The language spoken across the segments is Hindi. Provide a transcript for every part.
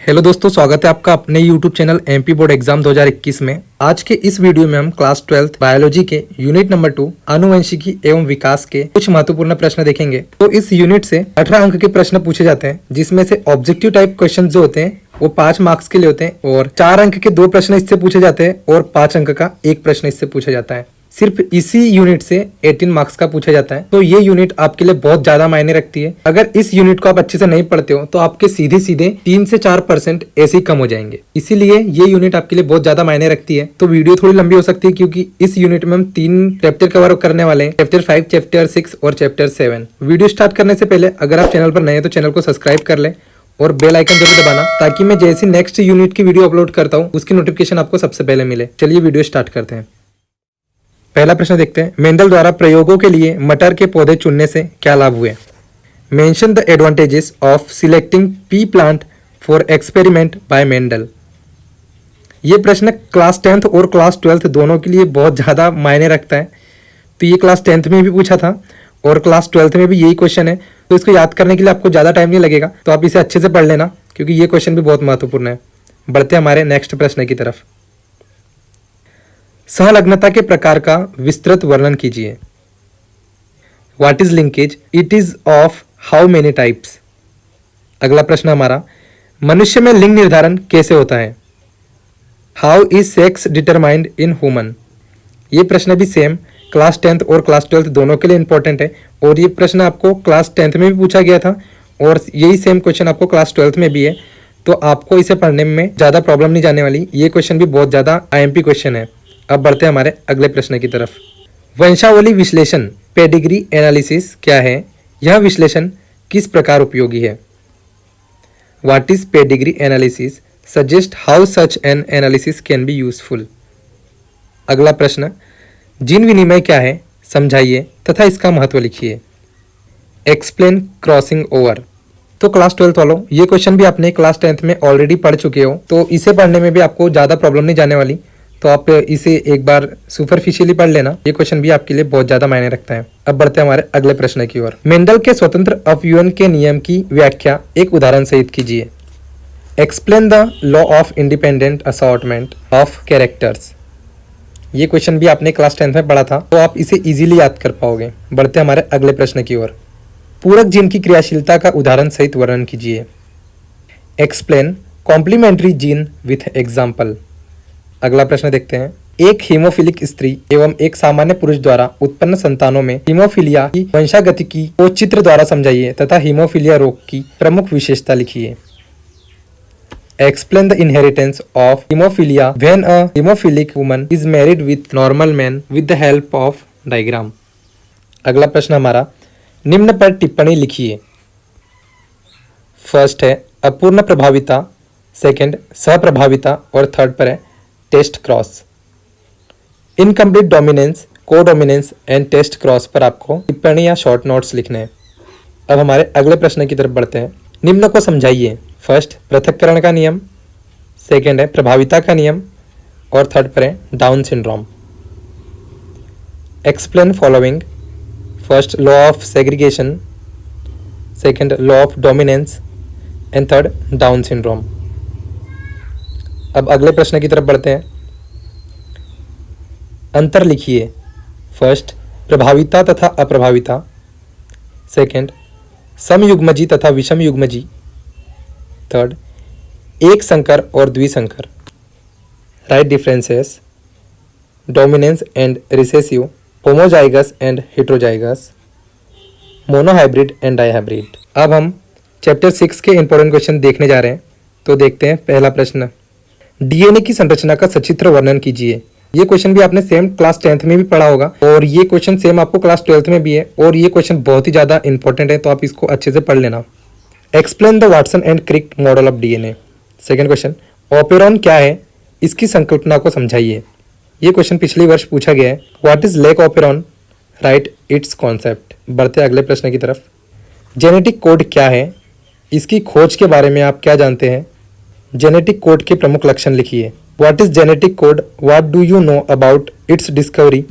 हेलो दोस्तों, स्वागत है आपका अपने YouTube channel MP board exam 2021 में। आज के इस वीडियो में हम क्लास 12 बायोलॉजी के यूनिट नंबर 2 आनुवंशिकी एवं विकास के कुछ महत्वपूर्ण प्रश्न देखेंगे। तो इस यूनिट से 18 अंक के प्रश्न पूछे जाते हैं, जिसमें से ऑब्जेक्टिव टाइप क्वेश्चन जो होते हैं वो 5 मार्क्स के लिए होते हैं और 4 अंक के 2 प्रश्न इससे पूछे जाते हैं और 5 अंक का 1 प्रश्न इससे पूछा जाता है। सिर्फ इसी यूनिट से 18 मार्क्स का पूछा जाता है। तो ये यूनिट आपके लिए बहुत ज्यादा मायने रखती है। अगर इस यूनिट को आप अच्छे से नहीं पढ़ते हो तो आपके सीधे सीधे 3 से 4% ऐसे ही कम हो जाएंगे। इसीलिए ये यूनिट आपके लिए बहुत ज्यादा मायने रखती है। तो वीडियो थोड़ी लंबी हो सकती है क्योंकि इस यूनिट में हम 3 चैप्टर कवर करने वाले हैं, चैप्टर 5, चैप्टर 6 और चैप्टर 7। वीडियो स्टार्ट करने से पहले अगर आप चैनल पर नए हैं तो चैनल को सब्सक्राइब कर ले और बेल आइकन जरूर दबाना, ताकि मैं जैसी नेक्स्ट यूनिट की वीडियो अपलोड करता हूँ उसकी नोटिफिकेशन आपको सबसे पहले मिले। चलिए वीडियो स्टार्ट करते हैं। पहला प्रश्न देखते हैं, मेंडल द्वारा प्रयोगों के लिए मटर के पौधे चुनने से क्या लाभ हुए? Mention the advantages of selecting P plant for experiment bye Mendel. ये प्रश्न क्लास 10th और क्लास 12th दोनों के लिए बहुत ज़्यादा मायने रखता है। तो ये क्लास 10th में भी पूछा था और क्लास 12th में भी यही क्वेश्चन है। तो इसको याद करने के लिए आपको ज़्यादा टाइम नहीं लगेगा, तो आप इसे अच्छे से पढ़ लेना क्योंकि ये क्वेश्चन भी बहुत महत्वपूर्ण है। बढ़ते हमारे नेक्स्ट प्रश्न की तरफ। सहलग्नता के प्रकार का विस्तृत वर्णन कीजिए। What is linkage? It is of how many types. अगला प्रश्न हमारा, मनुष्य में लिंग निर्धारण कैसे होता है? How is sex determined in human. ये प्रश्न भी सेम क्लास 10th और क्लास 12th दोनों के लिए इंपॉर्टेंट है और ये प्रश्न आपको क्लास 10th में भी पूछा गया था और यही सेम क्वेश्चन आपको क्लास 12th में भी है। तो आपको इसे पढ़ने में ज़्यादा प्रॉब्लम नहीं जाने वाली। ये क्वेश्चन भी बहुत ज़्यादा IMP क्वेश्चन है। अब बढ़ते हैं हमारे अगले प्रश्न की तरफ। वंशावली विश्लेषण पेडिग्री एनालिसिस क्या है? यह विश्लेषण किस प्रकार उपयोगी है? What is pedigree analysis? Suggest how such an analysis can be useful. अगला प्रश्न, जीन विनिमय क्या है? समझाइए तथा इसका महत्व लिखिए। Explain crossing over. तो क्लास 12th वालों, ये क्वेश्चन भी आपने क्लास 10th में ऑलरेडी पढ़ चुके हो, तो इसे पढ़ने में भी आपको ज़्यादा प्रॉब्लम नहीं जाने वाली। तो आप इसे एक बार सुपरफिशियली पढ़ लेना। ये क्वेश्चन भी आपके लिए बहुत ज्यादा मायने रखता है। अब बढ़ते हैं हमारे अगले प्रश्न की ओर। मेंडल के स्वतंत्र अपव्ययन के नियम की व्याख्या एक उदाहरण सहित कीजिए। Explain the law of independent assortment of characters. ये क्वेश्चन भी आपने क्लास 10th में पढ़ा था, तो आप इसे इजीली याद कर पाओगे। बढ़ते हैं हमारे अगले प्रश्न की ओर। पूरक जीन की क्रियाशीलता का उदाहरण सहित वर्णन कीजिए। Explain complementary gene with example. अगला प्रश्न देखते हैं, एक हीमोफिलिक स्त्री एवं एक सामान्य पुरुष द्वारा उत्पन्न संतानों में हीमोफीलिया की वंशागतिकी को चित्र द्वारा समझाइए तथा हीमोफीलिया रोग की प्रमुख विशेषता लिखिए। Explain the inheritance of haemophilia when a haemophilic woman is married with normal man with the help of diagram. अगला प्रश्न हमारा, निम्न पर टिप्पणी लिखिए। फर्स्ट है अपूर्ण प्रभाविता, सेकंड सप्रभाविता और थर्ड पर है test cross. Incomplete dominance, codominance and test cross पर आपको टिप्पणी या शॉर्ट नोट्स लिखने हैं। अब हमारे अगले प्रश्न की तरफ बढ़ते हैं। निम्न को समझाइए। फर्स्ट पृथक्करण का नियम, सेकंड है प्रभाविता का नियम और थर्ड पर है down syndrome. Explain following. First law of segregation, second law of dominance and third down syndrome. अब अगले प्रश्न की तरफ बढ़ते हैं। अंतर लिखिए। फर्स्ट प्रभाविता तथा अप्रभाविता, सेकंड समयुग्मजी तथा विषम युग्मजी, थर्ड एक संकर और द्विसंकर। Right differences, dominance and recessive, homozygous and heterozygous, monohybrid and dihybrid. अब हम चैप्टर 6 के इंपॉर्टेंट क्वेश्चन देखने जा रहे हैं। तो देखते हैं पहला प्रश्न, डीएनए की संरचना का सचित्र वर्णन कीजिए। ये क्वेश्चन भी आपने सेम क्लास 10th में भी पढ़ा होगा और ये क्वेश्चन सेम आपको क्लास 12th में भी है और ये क्वेश्चन बहुत ही ज़्यादा इंपॉर्टेंट है, तो आप इसको अच्छे से पढ़ लेना। Explain the Watson and Crick model of DNA. Second question, operon क्या है? इसकी संकल्पना को समझाइए। ये क्वेश्चन पिछले वर्ष पूछा गया है। What is lake operon? Right it's concept. बढ़ते अगले प्रश्न की तरफ। जेनेटिक कोड क्या है? इसकी खोज के बारे में आप क्या जानते हैं? जेनेटिक कोड के प्रमुख लक्षण लिखिए। What is genetic code? What do you know about it's discovery?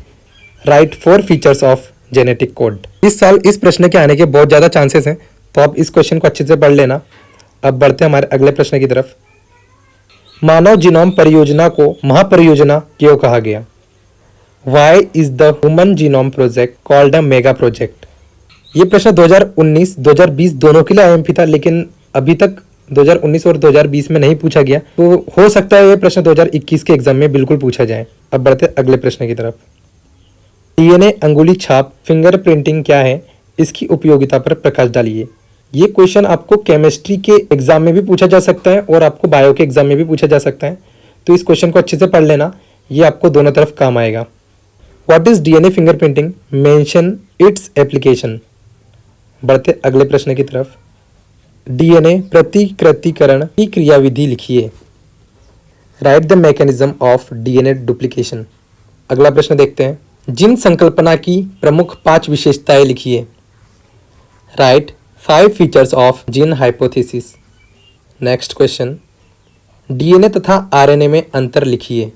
Right 4 features of genetic code. इस साल इस प्रश्न के आने के बहुत ज़्यादा चांसेस हैं, तो आप इस क्वेश्चन को अच्छे से पढ़ लेना। अब बढ़ते हैं हमारे अगले प्रश्न की तरफ। मानव जीनोम परियोजना को महापरियोजना क्यों कहा गया? Why is the human genome project called a mega project? ये प्रश्न 2019-2020 दोनों के लिए आईएमपी था, लेकिन अभी तक 2019 और 2020 में नहीं पूछा गया, तो हो सकता है ये प्रश्न 2021 के एग्जाम में बिल्कुल पूछा जाए। अब बढ़ते अगले प्रश्न की तरफ। डीएनए अंगुली छाप फिंगरप्रिंटिंग क्या है, इसकी उपयोगिता पर प्रकाश डालिए। ये क्वेश्चन आपको केमिस्ट्री के एग्जाम में भी पूछा जा सकता है और आपको बायो के एग्जाम में भी पूछा जा सकता है, तो इस क्वेश्चन को अच्छे से पढ़ लेना, ये आपको दोनों तरफ काम आएगा। What is DNA fingerprinting? Mention its application. बढ़ते अगले प्रश्न की तरफ। डीएनए प्रतिकृतिकरण की क्रियाविधि लिखिए। Right the mechanism of DNA duplication. अगला प्रश्न देखते हैं। जीन संकल्पना की प्रमुख 5 विशेषताएं लिखिए। Right 5 features of gene hypothesis. Next question. DNA तथा आरएनए में अंतर लिखिए।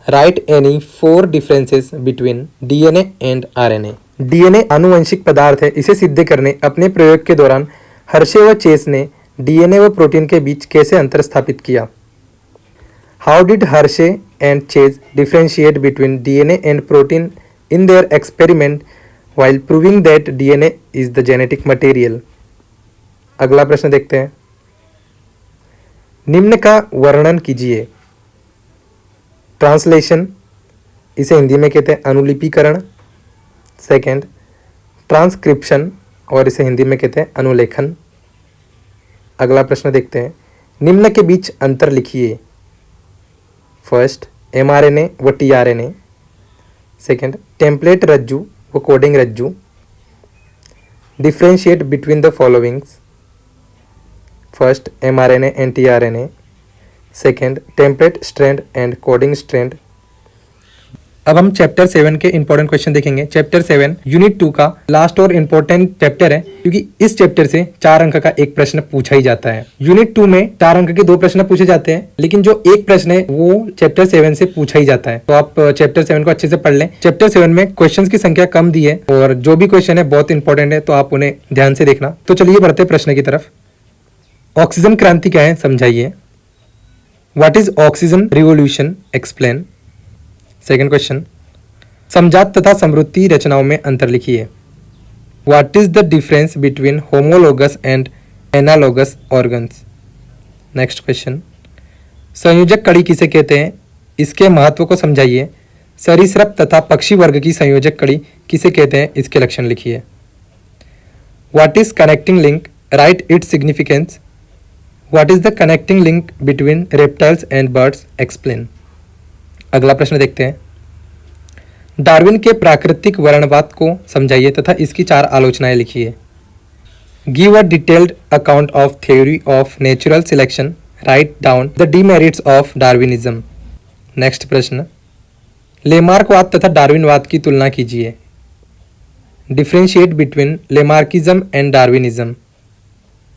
Right any 4 differences between DNA and RNA. DNA आनुवंशिक पदार्थ है, इसे सिद्ध करने अपने प्रयोग के दौरान हर्शे व चेस ने डीएनए व प्रोटीन के बीच कैसे अंतर स्थापित किया? How did Hershey and Chase differentiate between DNA and protein in their experiment while proving that DNA is the genetic material? अगला प्रश्न देखते हैं। निम्न का वर्णन कीजिए। ट्रांसलेशन, इसे हिंदी में कहते हैं अनुलिपीकरण। सेकंड, ट्रांसक्रिप्शन, और इसे हिंदी में कहते हैं अनुलेखन। अगला प्रश्न देखते हैं। निम्न के बीच अंतर लिखिए। फर्स्ट, mRNA व tRNA। सेकंड, टेम्पलेट रज्जु व कोडिंग रज्जु। Differentiate between the followings. First, mRNA and tRNA। Second, template strand and coding strand. अब हम चैप्टर 7 के इंपॉर्टेंट क्वेश्चन देखेंगे। चैप्टर 7 यूनिट 2 का लास्ट और इंपॉर्टेंट चैप्टर है, क्योंकि इस चैप्टर से 4 अंक का एक प्रश्न पूछा ही जाता है। यूनिट 2 में 4 अंक के 2 प्रश्न पूछे जाते हैं, लेकिन जो एक प्रश्न है वो चैप्टर 7 से पूछा ही जाता है। तो आप चैप्टर 7 को अच्छे से पढ़ लें। चैप्टर 7 में क्वेश्चन की संख्या कम दी है और जो भी क्वेश्चन है बहुत इंपॉर्टेंट है, तो आप उन्हें ध्यान से देखना। तो चलिए बढ़ते प्रश्न की तरफ। ऑक्सीजन क्रांति क्या है, समझाइए। What is oxygen revolution, explain. Second question, समजात तथा समृद्धि रचनाओं में अंतर लिखिए। What is the difference between homologous and analogous organs. Next question, संयोजक कड़ी किसे कहते हैं, इसके महत्व को समझाइए। सरीसृप तथा पक्षी वर्ग की संयोजक कड़ी किसे कहते हैं, इसके लक्षण लिखिए। What is connecting link, right its significance. What is the connecting link between reptiles and birds, explain. अगला प्रश्न देखते हैं। डार्विन के प्राकृतिक वर्णवाद को समझाइए तथा इसकी 4 आलोचनाएं लिखिए। Give a detailed account of theory of natural selection, write down the demerits of Darwinism. Next प्रश्न, लेमार्कवाद तथा डार्विनवाद की तुलना कीजिए। Differentiate between Lamarckism and Darwinism.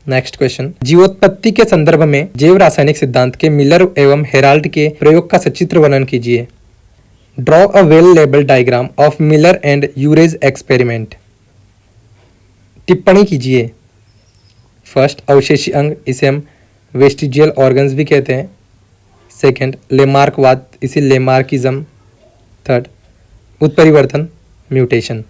Next question, जीवोत्पत्ति के संदर्भ में जैव रासायनिक सिद्धांत के मिलर एवं हेराल्ड के प्रयोग का सचित्र वर्णन कीजिए। Draw a well label diagram of Miller and urease experiment. टिप्पणी कीजिए। फर्स्ट, अवशेषी अंग, इसे हम वेस्टिजियल ऑर्गन्स भी कहते हैं। सेकंड, लेमार्कवाद, इसे लेमार्किज्म। थर्ड, उत्परिवर्तन, म्यूटेशन।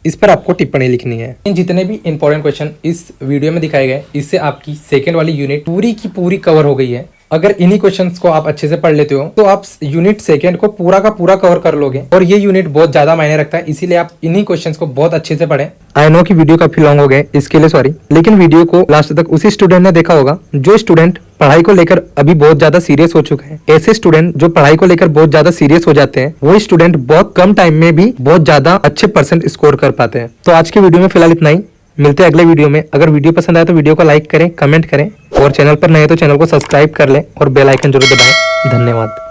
इस पर आपको टिप्पणी लिखनी है। इन जितने भी इंपॉर्टेंट क्वेश्चन इस वीडियो में दिखाए गए, इससे आपकी सेकेंड वाली यूनिट पूरी की पूरी कवर हो गई है। अगर इन्हीं क्वेश्चंस को आप अच्छे से पढ़ लेते हो तो आप यूनिट सेकेंड को पूरा का पूरा कवर कर लोगे, और ये यूनिट बहुत ज्यादा मायने रखता है, इसीलिए आप इन्हीं क्वेश्चंस को बहुत अच्छे से पढ़ें। आई नो कि वीडियो काफी लॉन्ग हो गए, इसके लिए सॉरी, लेकिन वीडियो को लास्ट तक उसी स्टूडेंट ने देखा होगा जो स्टूडेंट पढ़ाई को लेकर अभी बहुत ज्यादा सीरियस हो चुके हैं। ऐसे स्टूडेंट जो पढ़ाई को लेकर बहुत ज्यादा सीरियस हो जाते हैं, वो स्टूडेंट बहुत कम टाइम में भी बहुत ज्यादा अच्छे परसेंट स्कोर कर पाते हैं। तो आज की वीडियो में फिलहाल इतना ही, मिलते हैं अगले वीडियो में। अगर वीडियो पसंद आए तो वीडियो को लाइक करें, कमेंट करें, और चैनल पर नए तो चैनल को सब्सक्राइब कर लें और बेल आइकन जरूर दबाएं। धन्यवाद।